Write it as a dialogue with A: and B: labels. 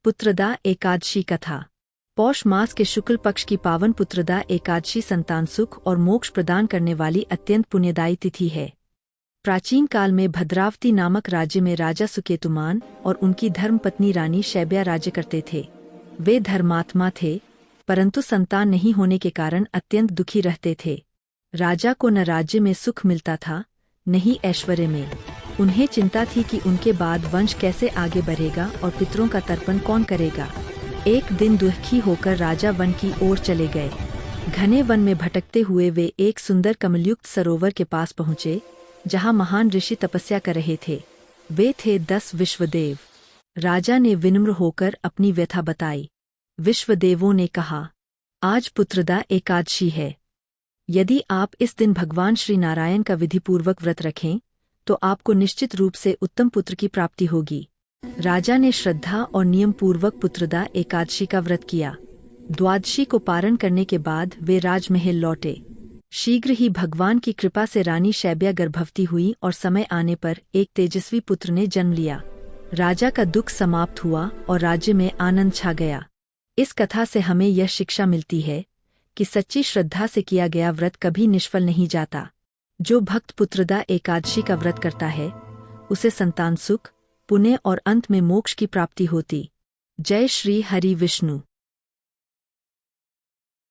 A: पुत्रदा एकादशी कथा। पौष मास के शुक्ल पक्ष की पावन पुत्रदा एकादशी संतान सुख और मोक्ष प्रदान करने वाली अत्यंत पुण्यदायी तिथि है। प्राचीन काल में भद्रावती नामक राज्य में राजा सुकेतुमान और उनकी धर्मपत्नी रानी शैब्या राज्य करते थे। वे धर्मात्मा थे, परंतु संतान नहीं होने के कारण अत्यंत दुखी रहते थे। राजा को न राज्य में सुख मिलता था, न ही ऐश्वर्य में। उन्हें चिंता थी कि उनके बाद वंश कैसे आगे बढ़ेगा और पितरों का तर्पण कौन करेगा। एक दिन दुखी होकर राजा वन की ओर चले गए। घने वन में भटकते हुए वे एक सुंदर कमलयुक्त सरोवर के पास पहुँचे, जहाँ महान ऋषि तपस्या कर रहे थे। वे थे 10 विश्वदेव। राजा ने विनम्र होकर अपनी व्यथा बताई। विश्वदेवों ने कहा, आज पुत्रदा एकादशी है। यदि आप इस दिन भगवान श्री नारायण का विधिपूर्वक व्रत रखें तो आपको निश्चित रूप से उत्तम पुत्र की प्राप्ति होगी। राजा ने श्रद्धा और नियम पूर्वक पुत्रदा एकादशी का व्रत किया। द्वादशी को पारण करने के बाद वे राजमहल लौटे। शीघ्र ही भगवान की कृपा से रानी शैब्या गर्भवती हुई और समय आने पर एक तेजस्वी पुत्र ने जन्म लिया। राजा का दुख समाप्त हुआ और राज्य में आनंद छा गया। इस कथा से हमें यह शिक्षा मिलती है कि सच्ची श्रद्धा से किया गया व्रत कभी निष्फल नहीं जाता। जो भक्त पुत्रदा एकादशी का व्रत करता है, उसे संतान सुख, पुण्य और अंत में मोक्ष की प्राप्ति होती। जय श्री हरि विष्णु।